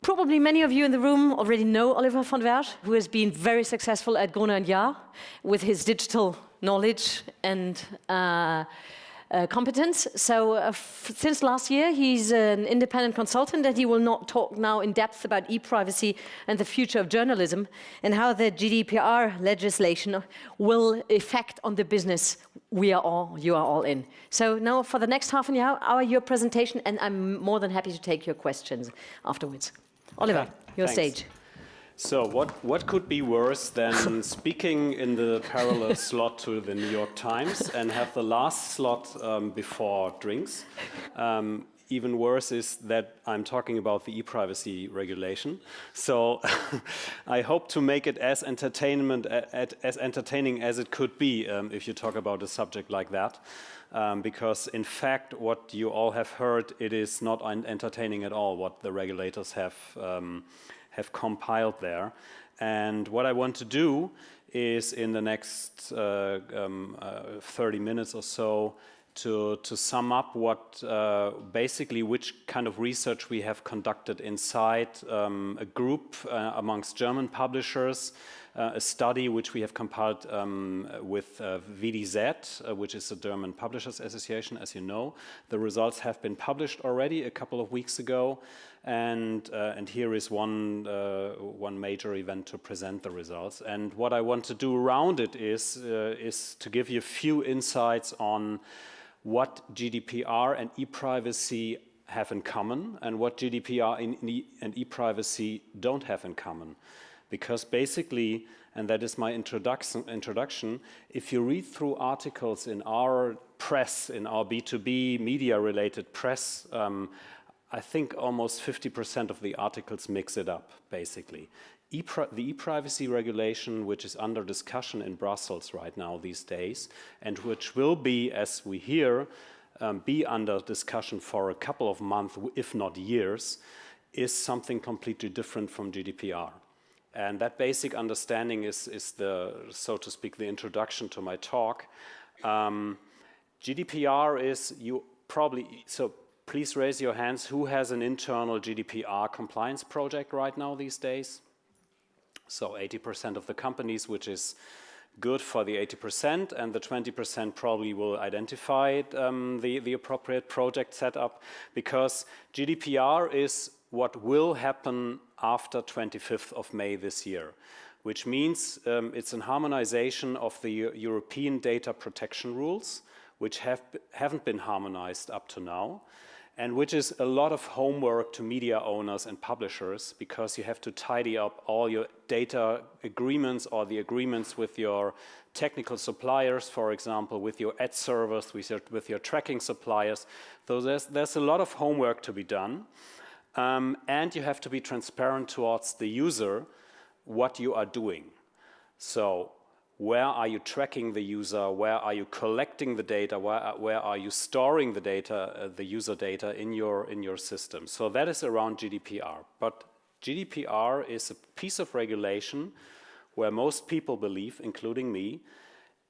Probably many of you in the room already know Oliver von Wersch, who has been very successful at Gruner & Jahr with his digital knowledge and competence. So since last year, he's an independent consultant, and he will not talk now in depth about e-privacy and the future of journalism and how the GDPR legislation will affect on the business you are all in. So now for the next half an hour, your presentation, and I'm more than happy to take your questions afterwards. Oliver, your stage. So what could be worse than speaking in the parallel slot to the New York Times and have the last slot before drinks? Even worse is that I'm talking about the e-privacy regulation. So I hope to make it as entertaining as it could be if you talk about a subject like that. Because in fact, what you all have heard, it is not entertaining at all what the regulators have compiled there. And what I want to do is in the next 30 minutes or so to sum up what basically which kind of research we have conducted inside a group amongst German publishers, a study which we have compiled with VDZ, which is the German Publishers Association, as you know. The results have been published already a couple of weeks ago, and here is one major event to present the results. And what I want to do around it is to give you a few insights on what GDPR and e-privacy have in common and what GDPR and e-privacy don't have in common. Because basically, and that is my introduction, if you read through articles in our press, in our B2B media-related press, I think almost 50% of the articles mix it up, basically. The e-privacy regulation, which is under discussion in Brussels right now these days, and which will be, as we hear, be under discussion for a couple of months, if not years, is something completely different from GDPR. And that basic understanding is the, so to speak, the introduction to my talk. GDPR is, you probably, so please raise your hands, who has an internal GDPR compliance project right now these days? So 80% of the companies, which is good for the 80%, and the 20% probably will identify the appropriate project setup, because GDPR is what will happen after 25th of May this year, which means it's a harmonization of the European data protection rules, which haven't been harmonized up to now, and which is a lot of homework to media owners and publishers, because you have to tidy up all your data agreements or the agreements with your technical suppliers, for example, with your ad servers, with your tracking suppliers. So there's a lot of homework to be done. And you have to be transparent towards the user what you are doing. So where are you tracking the user? Where are you collecting the data? Where are you storing the data, the user data in your system? So that is around GDPR. But GDPR is a piece of regulation where most people believe, including me,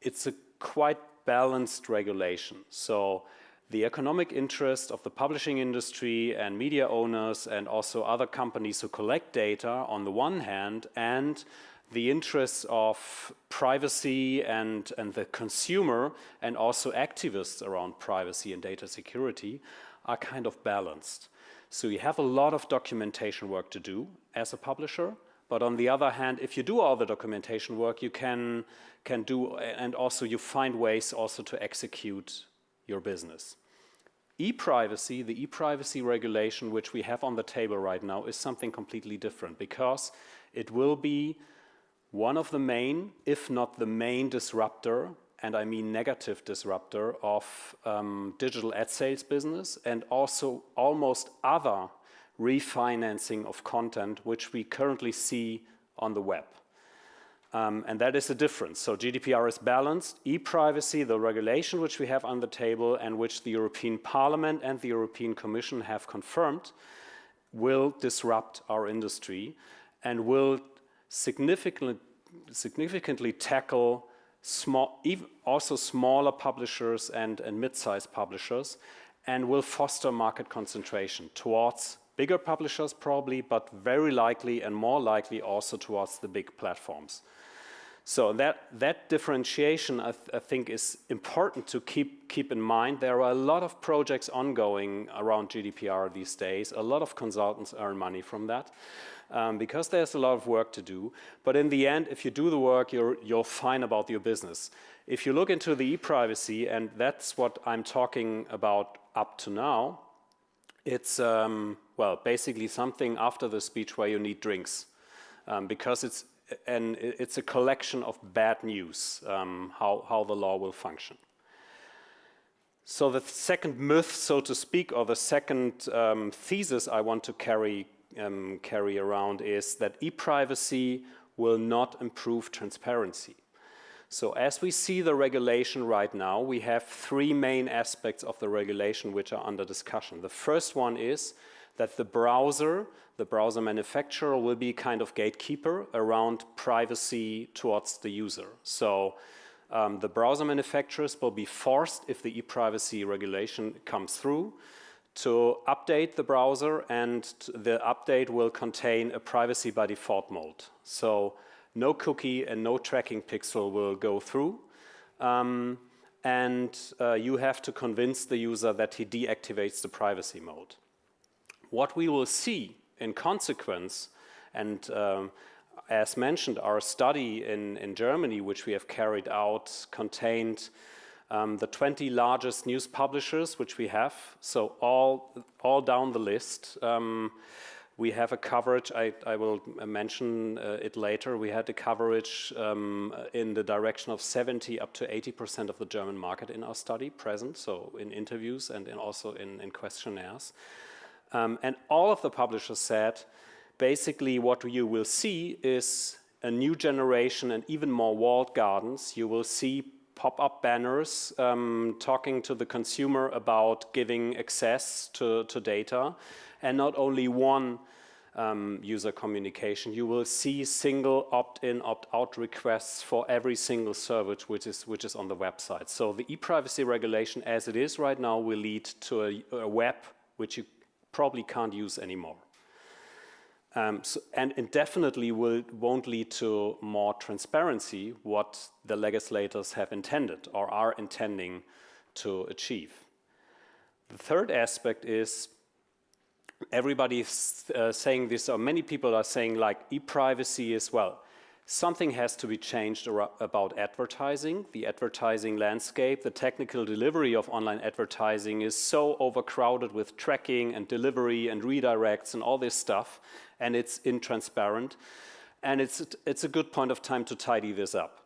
it's a quite balanced regulation. So the economic interest of the publishing industry and media owners and also other companies who collect data on the one hand, and the interests of privacy and the consumer and also activists around privacy and data security are kind of balanced. So you have a lot of documentation work to do as a publisher, but on the other hand, if you do all the documentation work, you can do, and also you find ways also to execute your business. E-privacy, the e-privacy regulation which we have on the table right now, is something completely different, because it will be one of the main, if not the main disruptor, and I mean negative disruptor, of digital ad sales business, and also almost other refinancing of content which we currently see on the web. And that is the difference. So GDPR is balanced. E-privacy, the regulation which we have on the table and which the European Parliament and the European Commission have confirmed, will disrupt our industry and will significantly tackle also smaller publishers and mid-sized publishers, and will foster market concentration towards bigger publishers probably, but very likely and more likely also towards the big platforms. So that differentiation, I think, is important to keep in mind. There are a lot of projects ongoing around GDPR these days. A lot of consultants earn money from that because there's a lot of work to do. But in the end, if you do the work, you're fine about your business. If you look into the ePrivacy, and that's what I'm talking about up to now, it's, well, basically something after the speech where you need drinks because it's a collection of bad news, how the law will function. So the second myth, so to speak, or the second thesis I want to carry around is that ePrivacy will not improve transparency. So as we see the regulation right now, we have three main aspects of the regulation which are under discussion. The first one is that the browser manufacturer will be kind of gatekeeper around privacy towards the user. So the browser manufacturers will be forced, if the ePrivacy regulation comes through, to update the browser, and the update will contain a privacy by default mode. So no cookie and no tracking pixel will go through. And you have to convince the user that he deactivates the privacy mode. What we will see in consequence, and as mentioned, our study in Germany, which we have carried out, contained the 20 largest news publishers which we have. So all down the list. We have a coverage, I will mention it later, we had a coverage in the direction of 70 up to 80% of the German market in our study present, so in interviews and also in questionnaires. And all of the publishers said, basically what you will see is a new generation and even more walled gardens. You will see pop-up banners talking to the consumer about giving access to data, and not only one user communication. You will see single opt-in, opt-out requests for every single service which is on the website. So the ePrivacy regulation as it is right now will lead to a web which you probably can't use anymore. And it definitely won't lead to more transparency, what the legislators have intended or are intending to achieve. The third aspect is everybody's saying this, or many people are saying, like, ePrivacy is, well, something has to be changed about advertising. The advertising landscape, the technical delivery of online advertising is so overcrowded with tracking and delivery and redirects and all this stuff, and it's intransparent. And it's a good point of time to tidy this up,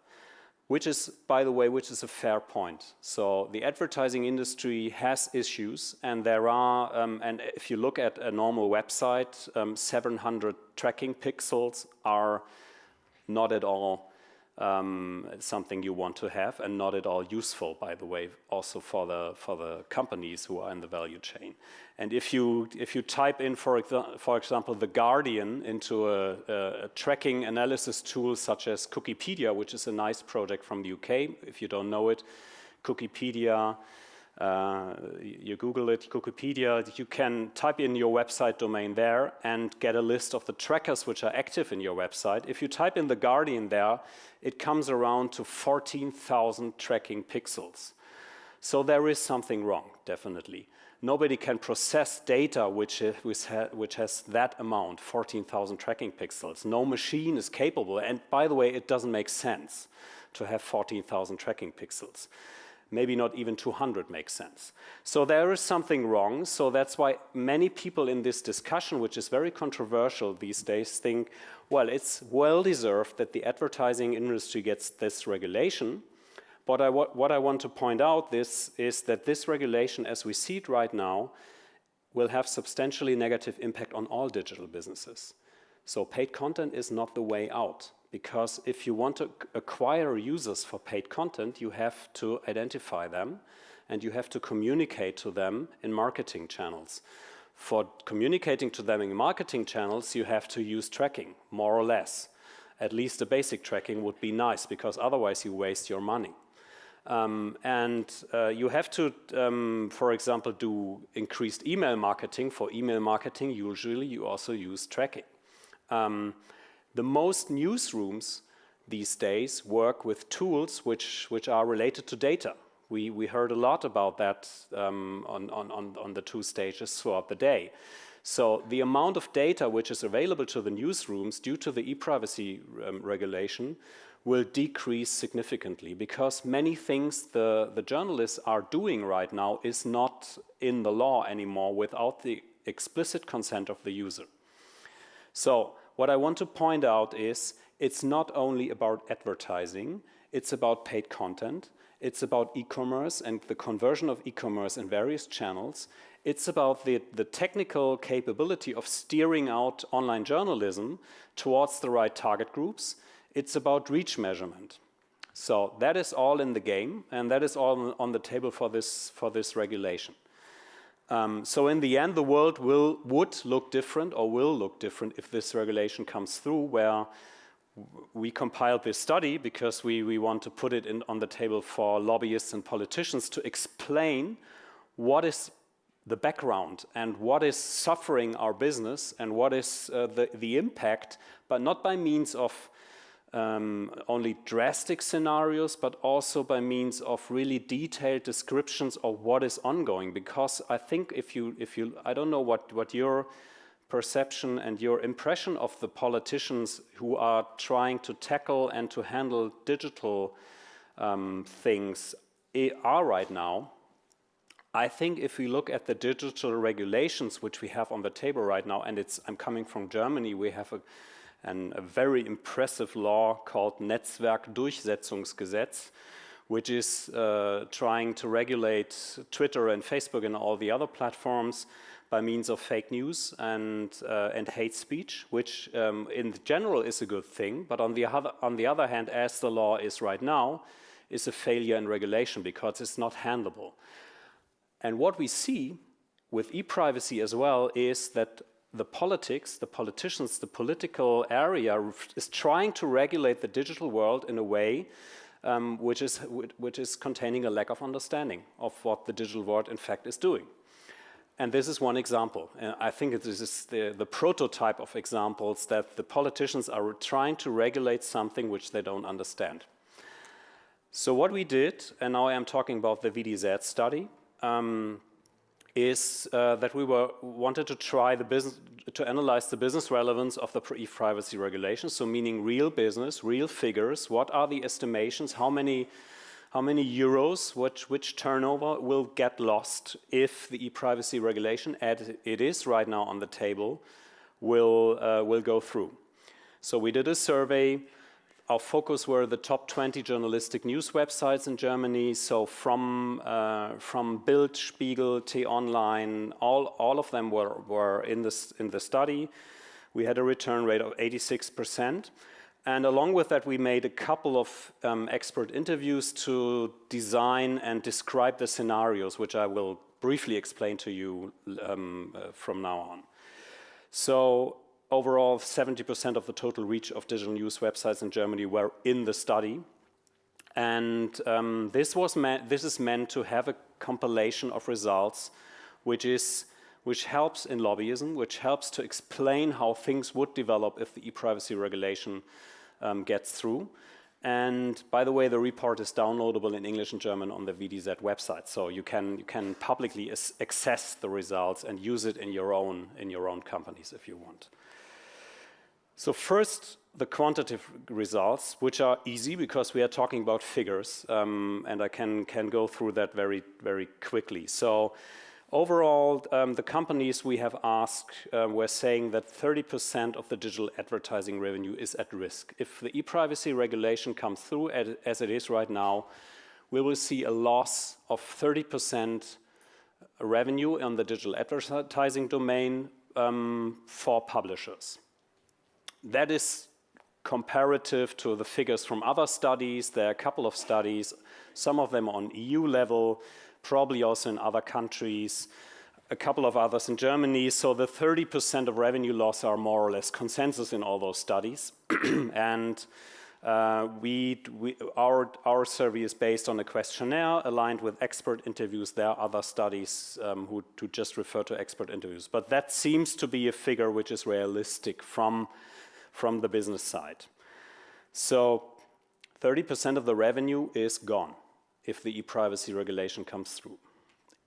which is, by the way, a fair point. So the advertising industry has issues, and there are, and if you look at a normal website, 700 tracking pixels are not at all something you want to have, and not at all useful, by the way, also for the companies who are in the value chain. And if you type in, for example, The Guardian into a tracking analysis tool such as Cookiepedia, which is a nice project from the UK, if you don't know it, Cookiepedia, you Google it, Cookiepedia, you can type in your website domain there and get a list of the trackers which are active in your website. If you type in The Guardian there, it comes around to 14,000 tracking pixels. So there is something wrong, definitely. Nobody can process data which has that amount, 14,000 tracking pixels. No machine is capable, and by the way, it doesn't make sense to have 14,000 tracking pixels. Maybe not even 200 makes sense. So there is something wrong. So that's why many people in this discussion, which is very controversial these days, think, well, it's well-deserved that the advertising industry gets this regulation. But what I want to point out is that this regulation, as we see it right now, will have substantially negative impact on all digital businesses. So paid content is not the way out, because if you want to acquire users for paid content, you have to identify them and you have to communicate to them in marketing channels. For communicating to them in marketing channels, you have to use tracking, more or less. At least the basic tracking would be nice, because otherwise you waste your money. You have to, for example, do increased email marketing. For email marketing, usually you also use tracking. The most newsrooms these days work with tools which are related to data. We heard a lot about that on the 2 stages throughout the day. So the amount of data which is available to the newsrooms due to the ePrivacy regulation will decrease significantly, because many things the journalists are doing right now is not in the law anymore without the explicit consent of the user. So what I want to point out is it's not only about advertising, it's about paid content, it's about e-commerce and the conversion of e-commerce in various channels. It's about the technical capability of steering out online journalism towards the right target groups. It's about reach measurement. So that is all in the game, and that is all on the table for this regulation. So in the end, the world would look different, or will look different, if this regulation comes through, where we compiled this study because we want to put it on the table for lobbyists and politicians to explain what is the background and what is suffering our business and what is the impact, but not by means of only drastic scenarios, but also by means of really detailed descriptions of what is ongoing. Because I think if you I don't know what your perception and your impression of the politicians who are trying to tackle and to handle digital things are right now. I think if we look at the digital regulations which we have on the table right now, and I'm coming from Germany, we have a very impressive law called Netzwerkdurchsetzungsgesetz, which is trying to regulate Twitter and Facebook and all the other platforms by means of fake news and hate speech, which in general is a good thing, but on the other hand, as the law is right now, is a failure in regulation because it's not handleable. And what we see with ePrivacy as well is that the politicians, the political area is trying to regulate the digital world in a way which is containing a lack of understanding of what the digital world in fact is doing. And this is one example. I think this is the prototype of examples that the politicians are trying to regulate something which they don't understand. So what we did, and now I am talking about the VDZ study, is that we wanted to try to analyze the business relevance of the ePrivacy regulation. So meaning real business, real figures. What are the estimations? How many euros, which turnover will get lost if the ePrivacy regulation, as it is right now on the table, will go through? So we did a survey. Our focus were the top 20 journalistic news websites in Germany. So from Bild, Spiegel, T-Online, all of them were in the study. We had a return rate of 86%. And along with that, we made a couple of expert interviews to design and describe the scenarios, which I will briefly explain to you from now on. So overall, 70% of the total reach of digital news websites in Germany were in the study. And this is meant to have a compilation of results which helps in lobbyism, which helps to explain how things would develop if the ePrivacy regulation gets through. And by the way, the report is downloadable in English and German on the VDZ website, so you can publicly access the results and use it in your own companies if you want. So first, the quantitative results, which are easy because we are talking about figures, and I can go through that very, very quickly. So overall, the companies we have asked were saying that 30% of the digital advertising revenue is at risk. If the ePrivacy regulation comes through as it is right now, we will see a loss of 30% revenue on the digital advertising domain for publishers. That is comparative to the figures from other studies. There are a couple of studies, some of them on EU level, probably also in other countries, a couple of others in Germany. So the 30% of revenue loss are more or less consensus in all those studies. And Our survey is based on a questionnaire aligned with expert interviews. There are other studies who just refer to expert interviews. But that seems to be a figure which is realistic from the business side. So 30% of the revenue is gone if the ePrivacy regulation comes through.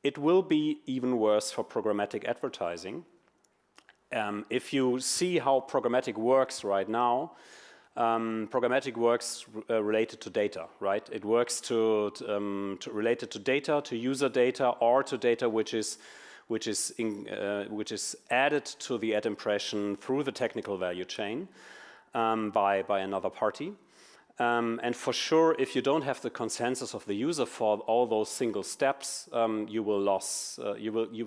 It will be even worse for programmatic advertising. If you see how programmatic works right now, programmatic works related to data, right? It works related to data, to user data, or to data which is added to the ad impression through the technical value chain by another party. And for sure, if you don't have the consensus of the user for all those single steps, you will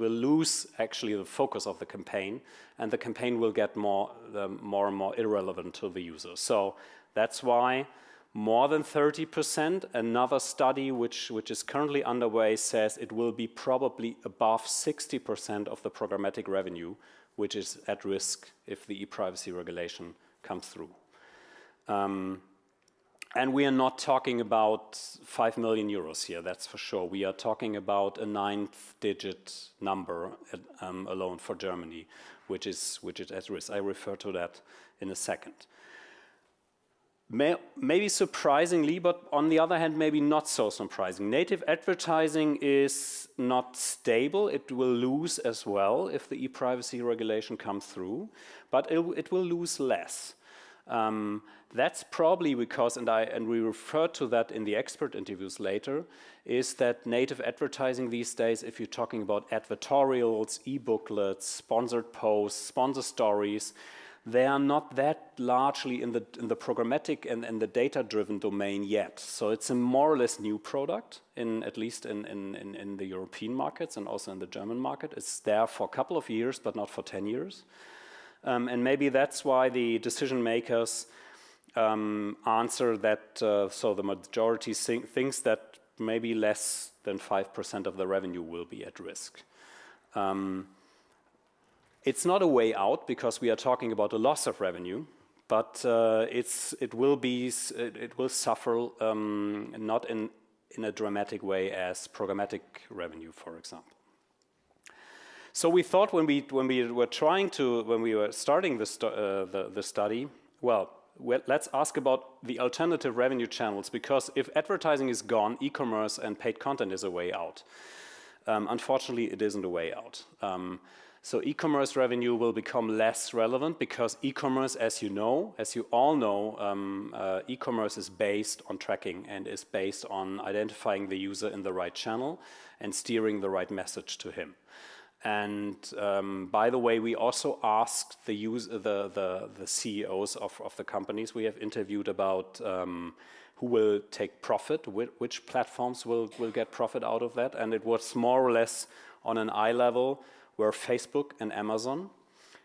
lose actually the focus of the campaign, and the campaign will get more and more irrelevant to the user. So that's why more than 30%. Another study which is currently underway says it will be probably above 60% of the programmatic revenue, which is at risk if the ePrivacy regulation comes through. And we are not talking about 5 million euros here, that's for sure. We are talking about a 9th-digit number alone for Germany, which is at risk. I refer to that in a second. Maybe surprisingly, but on the other hand, maybe not so surprising. Native advertising is not stable. It will lose as well if the ePrivacy regulation comes through, but it will lose less. That's probably because, and we refer to that in the expert interviews later, is that native advertising these days, if you're talking about advertorials, e-booklets, sponsored posts, sponsor stories, they are not that largely in the programmatic and the data-driven domain yet. So it's a more or less new product, at least in the European markets and also in the German market. It's there for a couple of years, but not for 10 years. And maybe that's why the decision makers answer that, so the majority thinks that maybe less than 5% of the revenue will be at risk. It's not a way out because we are talking about a loss of revenue, but it will suffer not in a dramatic way as programmatic revenue, for example. So we thought when we were starting the study, well, let's ask about the alternative revenue channels, because if advertising is gone, e-commerce and paid content is a way out. Unfortunately, it isn't a way out. So e-commerce revenue will become less relevant because e-commerce, as you all know, e-commerce is based on tracking and is based on identifying the user in the right channel and steering the right message to him. And by the way, we also asked the CEOs of the companies we have interviewed about who will take profit, which platforms will get profit out of that. And it was more or less on an eye level were Facebook and Amazon.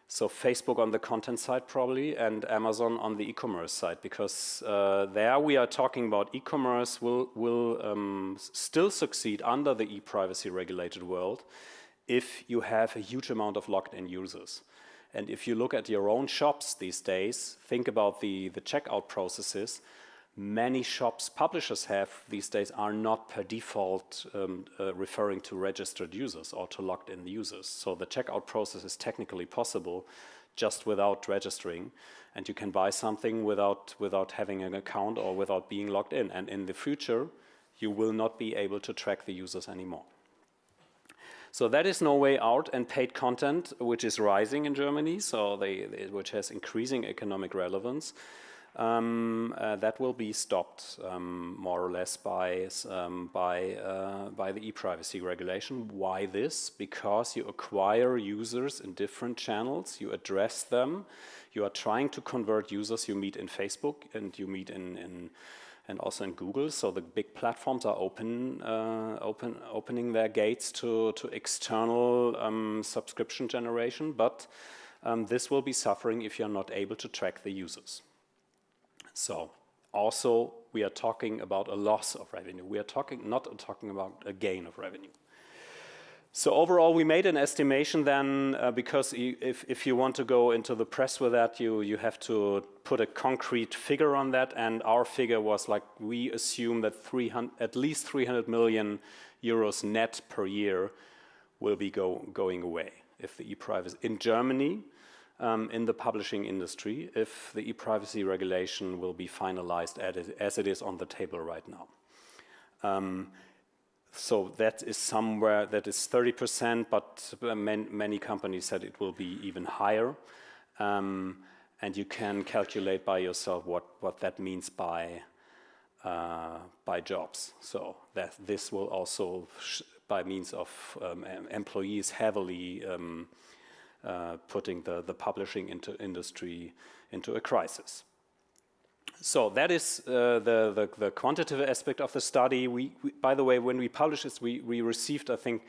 So Facebook on the content side probably, and Amazon on the e-commerce side, because there we are talking about e-commerce will still succeed under the ePrivacy regulated world if you have a huge amount of logged-in users. And if you look at your own shops these days, think about the checkout processes. Many shops publishers have these days are not per default referring to registered users or to logged-in users. So the checkout process is technically possible just without registering, and you can buy something without having an account or without being logged in. And in the future, you will not be able to track the users anymore. So that is no way out, and paid content, which is rising in Germany, so which has increasing economic relevance, that will be stopped more or less by the ePrivacy regulation. Why this? Because you acquire users in different channels, you address them, you are trying to convert users you meet in Facebook and you meet and also in Google. So the big platforms are opening their gates to external subscription generation, but this will be suffering if you're not able to track the users. So also we are talking about a loss of revenue. We are not talking about a gain of revenue. So overall, we made an estimation then, because if you want to go into the press with that, you have to put a concrete figure on that, and our figure was like, we assume that at least 300 million euros net per year will be going away if the ePrivacy in Germany, in the publishing industry, if the ePrivacy regulation will be finalized as it is on the table right now. So that is somewhere, that is 30%, but many companies said it will be even higher. And you can calculate by yourself what that means by jobs. So that this will also, by means of employees heavily putting the publishing industry into a crisis. So that is the quantitative aspect of the study. We, by the way, when we published this, we received, I think,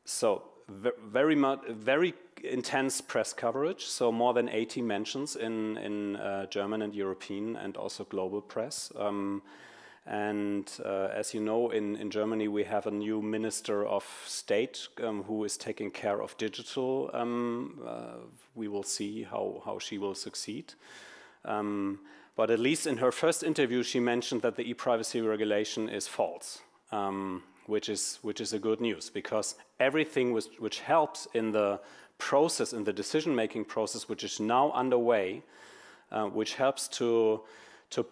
so very intense press coverage. So more than 80 mentions in German and European and also global press. As you know, in Germany we have a new Minister of State who is taking care of digital. We will see how she will succeed. But at least in her first interview, she mentioned that the ePrivacy regulation is false, which is a good news, because everything which helps in the process, in the decision-making process, which is now underway, which helps to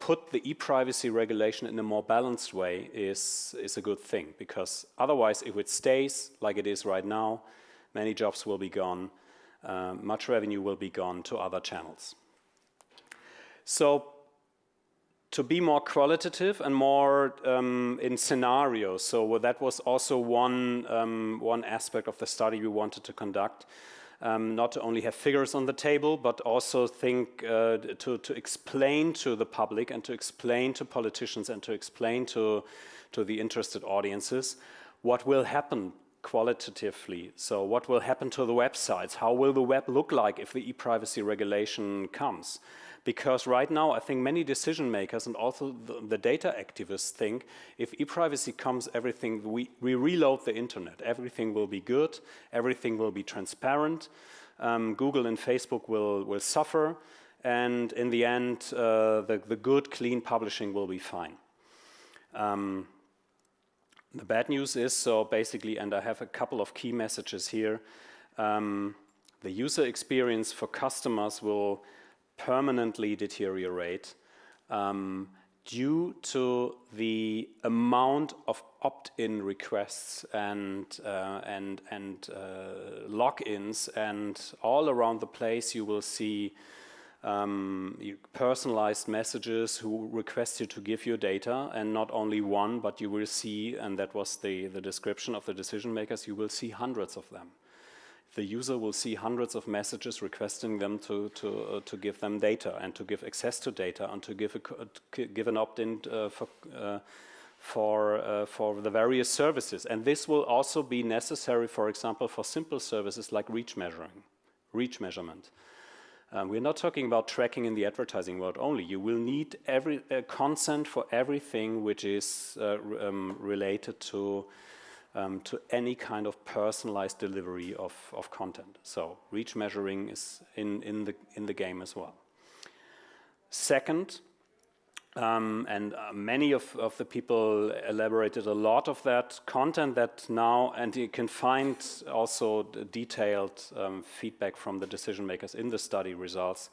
put the ePrivacy regulation in a more balanced way is a good thing, because otherwise, if it stays like it is right now, many jobs will be gone, much revenue will be gone to other channels. So to be more qualitative and more in scenarios, so that was also one aspect of the study we wanted to conduct. Not to only have figures on the table, but also think to explain to the public and to explain to politicians and to explain to the interested audiences what will happen qualitatively. So what will happen to the websites? How will the web look like if the ePrivacy regulation comes? Because right now, I think many decision makers and also the data activists think if ePrivacy comes, we reload the internet. Everything will be good. Everything will be transparent. Google and Facebook will suffer. And in the end, the good, clean publishing will be fine. The bad news is, so basically, and I have a couple of key messages here, the user experience for customers will permanently deteriorate due to the amount of opt-in requests and logins, and all around the place you will see personalized messages who request you to give your data, and not only one, but you will see, and that was the description of the decision makers, you will see hundreds of them. The user will see hundreds of messages requesting them to give them data and to give access to data and to give an opt-in for the various services. And this will also be necessary, for example, for simple services like reach measurement. We're not talking about tracking in the advertising world only. You will need consent for everything which is related to any kind of personalized delivery of content. So reach measuring is in the game as well. Second, and many of the people elaborated a lot of that content that now, and you can find also detailed feedback from the decision makers in the study results.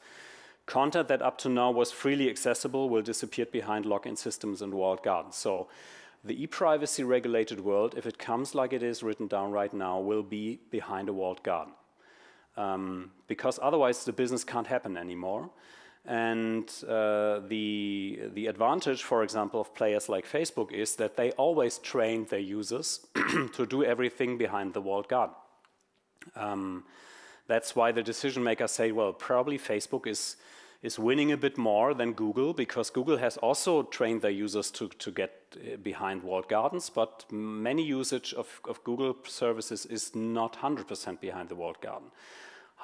Content that up to now was freely accessible will disappear behind login systems and walled gardens. So the ePrivacy regulated world, if it comes like it is written down right now, will be behind a walled garden. Because otherwise the business can't happen anymore. And the advantage, for example, of players like Facebook is that they always train their users to do everything behind the walled garden. That's why the decision makers say, well, probably Facebook is winning a bit more than Google, because Google has also trained their users to get behind walled gardens, but many usage of Google services is not 100% behind the walled garden.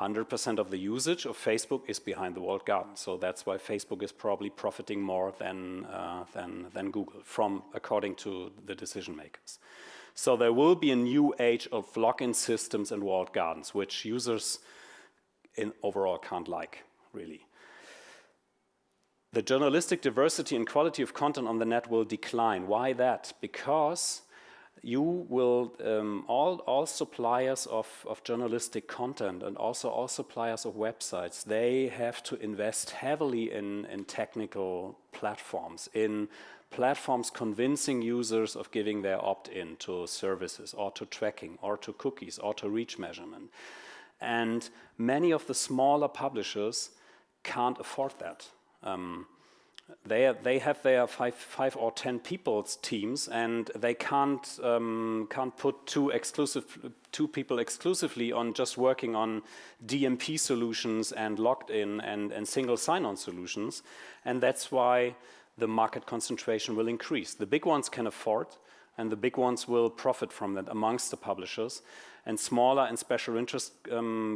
100% of the usage of Facebook is behind the walled garden, so that's why Facebook is probably profiting more than Google, according to the decision makers. So there will be a new age of login systems and walled gardens, which users overall can't like, really. The journalistic diversity and quality of content on the net will decline. Why that? Because you will, all suppliers of journalistic content and also all suppliers of websites, they have to invest heavily in technical platforms, in platforms convincing users of giving their opt-in to services or to tracking or to cookies or to reach measurement. And many of the smaller publishers can't afford that. They have their 5 or 10 people's teams, and they can't put two people exclusively on just working on DMP solutions and logged in and single sign-on solutions, and that's why the market concentration will increase. The big ones can afford, and the big ones will profit from that amongst the publishers. And smaller and special interest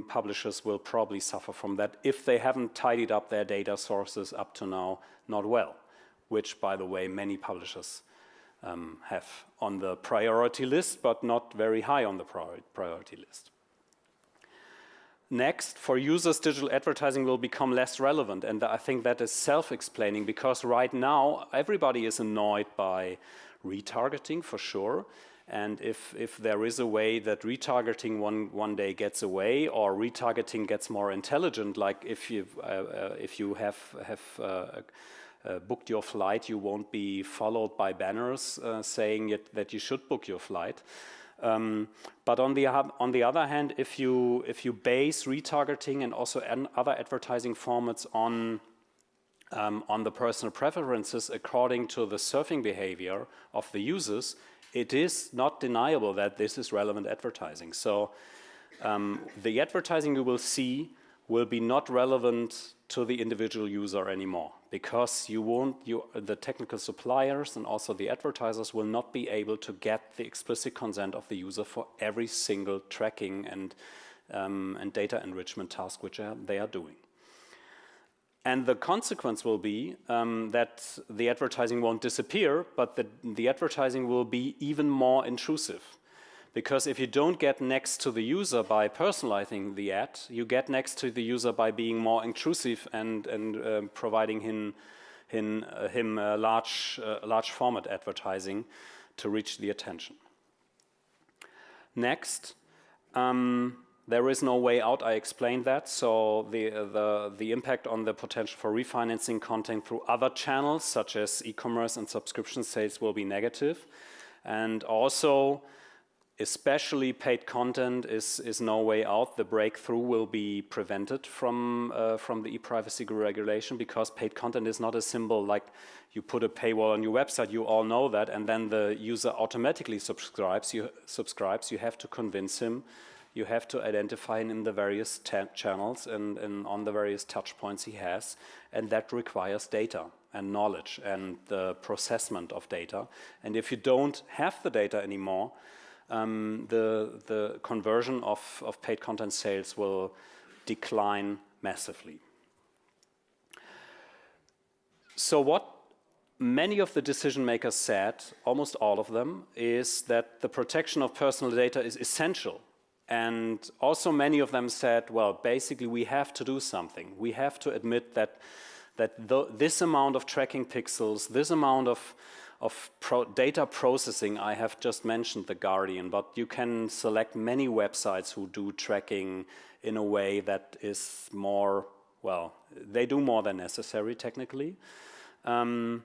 publishers will probably suffer from that if they haven't tidied up their data sources up to now not well, which, by the way, many publishers have on the priority list, but not very high on the priority list. Next, for users, digital advertising will become less relevant, and I think that is self-explaining, because right now everybody is annoyed by retargeting for sure. And if there is a way that retargeting one day gets away, or retargeting gets more intelligent, like if you have booked your flight, you won't be followed by banners saying that you should book your flight. But on the other hand, if you base retargeting and also other advertising formats on the personal preferences according to the surfing behavior of the users, it is not deniable that this is relevant advertising. So the advertising you will see will be not relevant to the individual user anymore, because the technical suppliers and also the advertisers will not be able to get the explicit consent of the user for every single tracking and data enrichment task which they are doing. And the consequence will be that the advertising won't disappear, but the advertising will be even more intrusive. Because if you don't get next to the user by personalizing the ad, you get next to the user by being more intrusive and providing him large format advertising to reach the attention. Next. There is no way out, I explained that, so the impact on the potential for refinancing content through other channels, such as e-commerce and subscription sales, will be negative. And also, especially paid content is no way out. The breakthrough will be prevented from the ePrivacy regulation, because paid content is not a symbol like you put a paywall on your website, you all know that, and then the user automatically subscribes. You have to convince him. You have to identify him in the various channels and on the various touch points he has, and that requires data and knowledge and the processment of data. And if you don't have the data anymore, the conversion of paid content sales will decline massively. So what many of the decision makers said, almost all of them, is that the protection of personal data is essential. And also many of them said, well, basically we have to do something. We have to admit that this amount of tracking pixels, this amount of data processing, I have just mentioned The Guardian, but you can select many websites who do tracking in a way that is more, well, they do more than necessary technically. The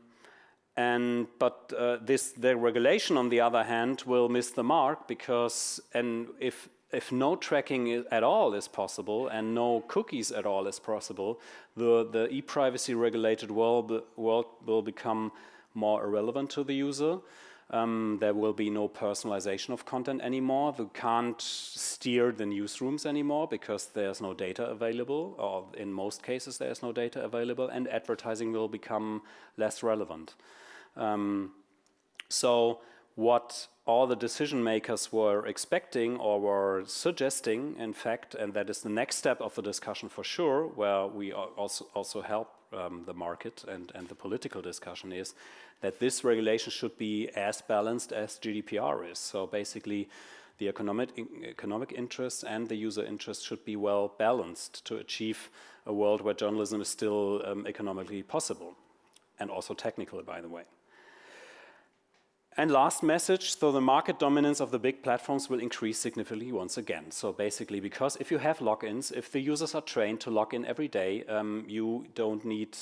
regulation, on the other hand, will miss the mark, because if no tracking at all is possible and no cookies at all is possible, the ePrivacy-regulated world will become more irrelevant to the user. There will be no personalization of content anymore. You can't steer the newsrooms anymore because there's no data available, or in most cases there's no data available, and advertising will become less relevant. So what all the decision makers were expecting or were suggesting, in fact, and that is the next step of the discussion for sure, where we also help the market and the political discussion, is that this regulation should be as balanced as GDPR is. So basically, the economic interests and the user interests should be well balanced to achieve a world where journalism is still economically possible, and also technical, by the way. And last message, so the market dominance of the big platforms will increase significantly once again. So basically, because if you have logins, if the users are trained to log in every day, you don't need,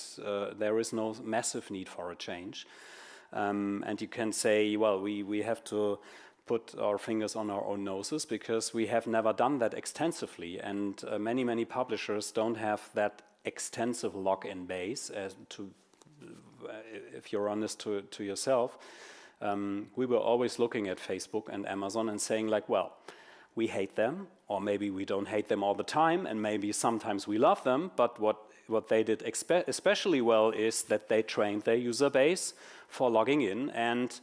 there is no massive need for a change. And you can say, well, we have to put our fingers on our own noses because we have never done that extensively. And many publishers don't have that extensive login base, if you're honest to yourself. We were always looking at Facebook and Amazon and saying like, well, we hate them, or maybe we don't hate them all the time, and maybe sometimes we love them, but what they did especially well is that they trained their user base for logging in and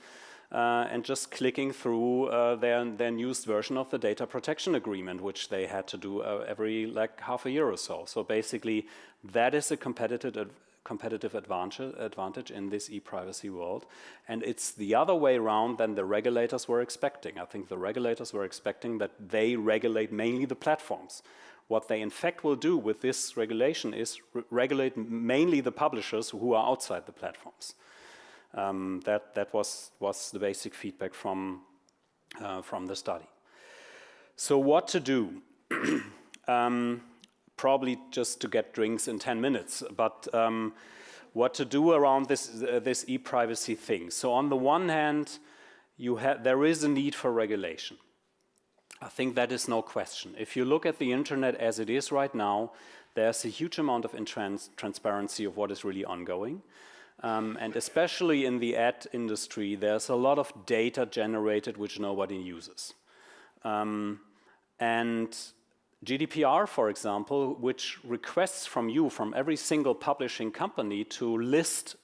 just clicking through their newest version of the data protection agreement, which they had to do every like half a year or so. So basically, that is a competitive advantage in this e-privacy world. And it's the other way around than the regulators were expecting. I think the regulators were expecting that they regulate mainly the platforms. What they in fact will do with this regulation is regulate mainly the publishers who are outside the platforms. That was the basic feedback from the study. So what to do? Probably just to get drinks in 10 minutes, but what to do around this e-privacy thing. So on the one hand, there is a need for regulation. I think that is no question. If you look at the internet as it is right now, there's a huge amount of transparency of what is really ongoing. And especially in the ad industry, there's a lot of data generated which nobody uses. And GDPR, for example, which requests from you, from every single publishing company, to list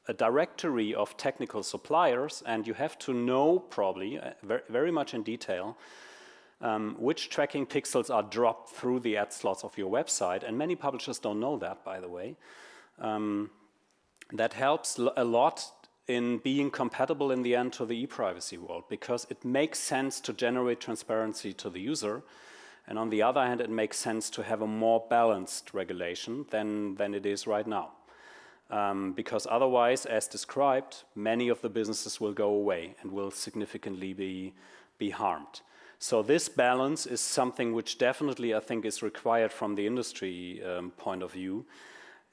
a directory of technical suppliers, and you have to know probably very much in detail which tracking pixels are dropped through the ad slots of your website, and many publishers don't know that, by the way. That helps a lot in being compatible in the end to the e-privacy world, because it makes sense to generate transparency to the user. And on the other hand, it makes sense to have a more balanced regulation than it is right now. Because otherwise, as described, many of the businesses will go away and will significantly be harmed. So this balance is something which definitely, I think, is required from the industry point of view.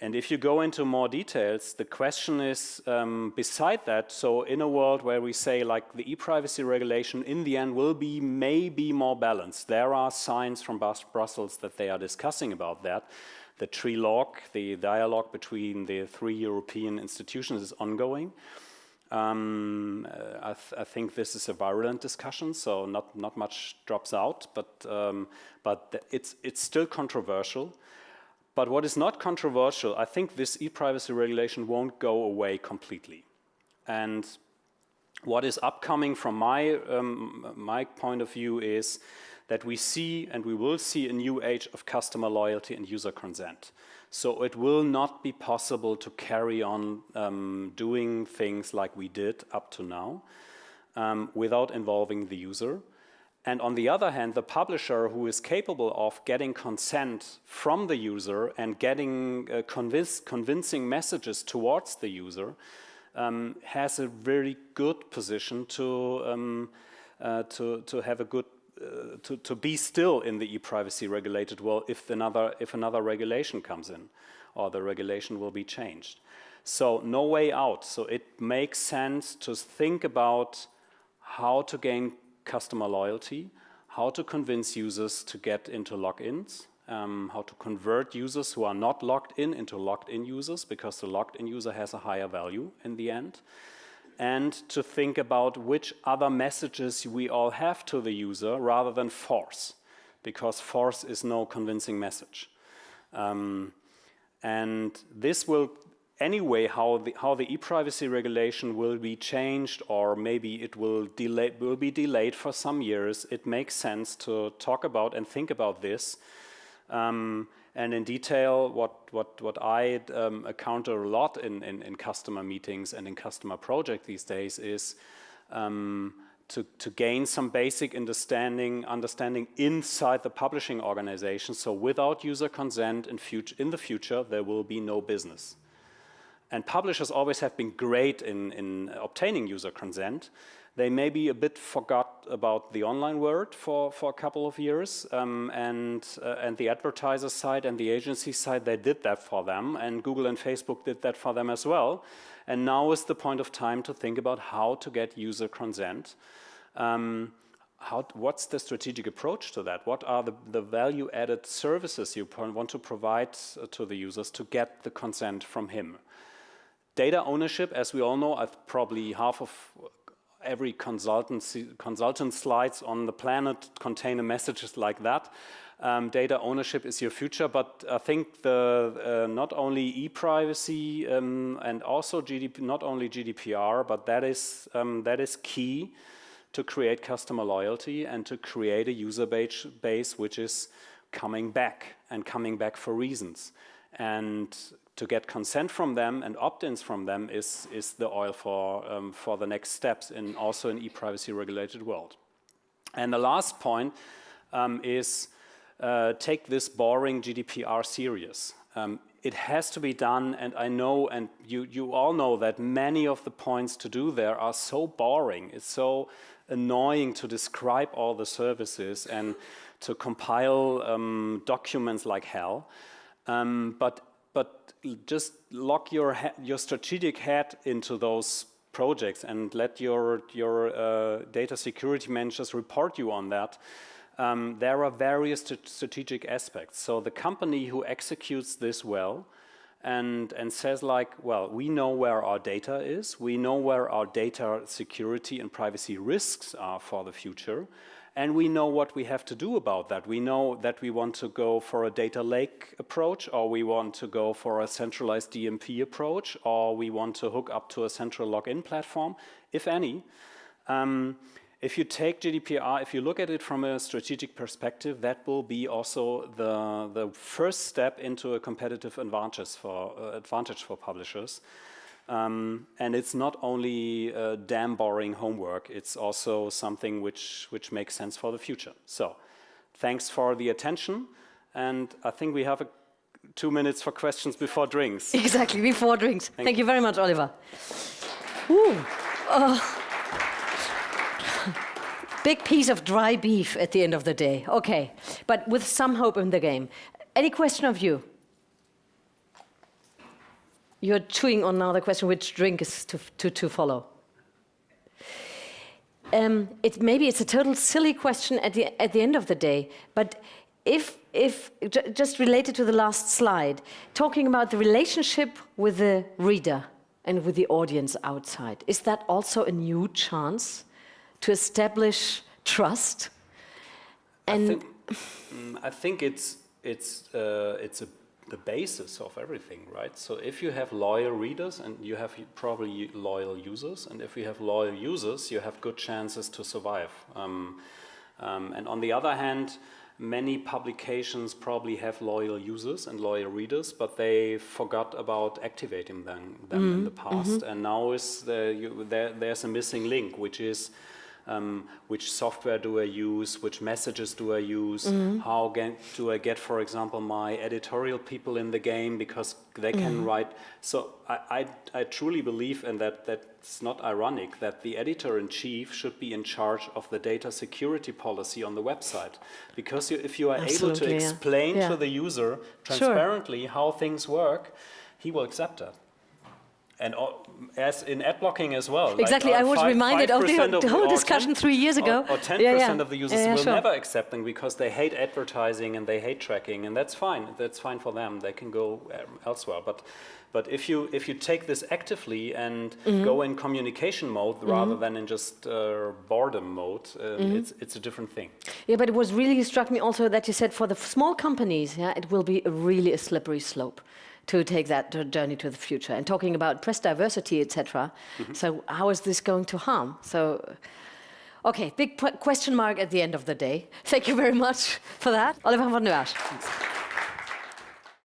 And if you go into more details, the question is, beside that, so in a world where we say like the e-privacy regulation in the end will be maybe more balanced, there are signs from Brussels that they are discussing about that. The trilogue, the dialogue between the three European institutions is ongoing. I think this is a virulent discussion, so not much drops out, but it's still controversial. But what is not controversial, I think this e-privacy regulation won't go away completely. And what is upcoming from my point of view is that we see and we will see a new age of customer loyalty and user consent. So it will not be possible to carry on doing things like we did up to now without involving the user. And on the other hand, the publisher who is capable of getting consent from the user and getting convincing messages towards the user has a very good position to have a good to be still in the e-privacy regulated world if another regulation comes in or the regulation will be changed. So no way out. So it makes sense to think about how to gain customer loyalty, how to convince users to get into logins, how to convert users who are not logged in into logged-in users, because the logged-in user has a higher value in the end, and to think about which other messages we all have to the user rather than force, because force is no convincing message. And this will anyway how the ePrivacy regulation will be changed, or maybe it will be delayed for some years, it makes sense to talk about and think about this. And in detail, what I encounter a lot in customer meetings and in customer projects these days is to gain some basic understanding inside the publishing organization. So without user consent in the future, there will be no business. And publishers always have been great in obtaining user consent. They maybe a bit forgot about the online world for a couple of years, and the advertiser side and the agency side, they did that for them, and Google and Facebook did that for them as well. And now is the point of time to think about how to get user consent. What's the strategic approach to that? What are the value-added services you want to provide to the users to get the consent from him? Data ownership, as we all know, probably half of every consultant slides on the planet contain messages like that. Data ownership is your future, but I think not only ePrivacy and also not only GDPR, but that is key to create customer loyalty and to create a user base which is coming back for reasons. And to get consent from them and opt-ins from them is the oil for the next steps also in ePrivacy regulated world. And the last point is take this boring GDPR serious. It has to be done, and I know, and you all know that many of the points to do there are so boring. It's so annoying to describe all the services and to compile documents like hell. But just lock your strategic head into those projects and let your data security managers report you on that. There are various strategic aspects. So the company who executes this well and says like, well, we know where our data is, we know where our data security and privacy risks are for the future, and we know what we have to do about that. We know that we want to go for a data lake approach, or we want to go for a centralized DMP approach, or we want to hook up to a central login platform, if any. If you take GDPR, if you look at it from a strategic perspective, that will be also the first step into a competitive advantage for publishers. And it's not only damn boring homework, it's also something which makes sense for the future. So thanks for the attention, and I think we have 2 minutes for questions before drinks. Exactly, before drinks. Thank you very much, Oliver. Ooh. Big piece of dry beef at the end of the day. Okay, but with some hope in the game. Any question of you? You're chewing on now the question which drink is to follow. Maybe it's a total silly question at the end of the day, but if just related to the last slide, talking about the relationship with the reader and with the audience outside, is that also a new chance to establish trust? And I think it's the basis of everything, right? So if you have loyal readers, and you have probably loyal users, and if you have loyal users, you have good chances to survive. And on the other hand, many publications probably have loyal users and loyal readers, but they forgot about activating them in the past. And now there's a missing link, which is which software do I use, which messages do I use, how do I get, for example, my editorial people in the game, because they can write. So I truly believe, and that's not ironic, that the editor-in-chief should be in charge of the data security policy on the website. Because if you are able to explain to the user transparently how things work, he will accept that. And as in ad blocking as well. Exactly, like, I was reminded of the whole discussion 3 years ago. Or 10% of the users will never accept them because they hate advertising and they hate tracking, and that's fine. That's fine for them. They can go elsewhere. But if you take this actively and go in communication mode rather than in just boredom mode, it's a different thing. Yeah, but it was really struck me also that you said for the small companies, it will be really a slippery slope to take that journey to the future. And talking about press diversity, etc. So how is this going to harm? So, okay, big question mark at the end of the day. Thank you very much for that. Oliver von Wersch.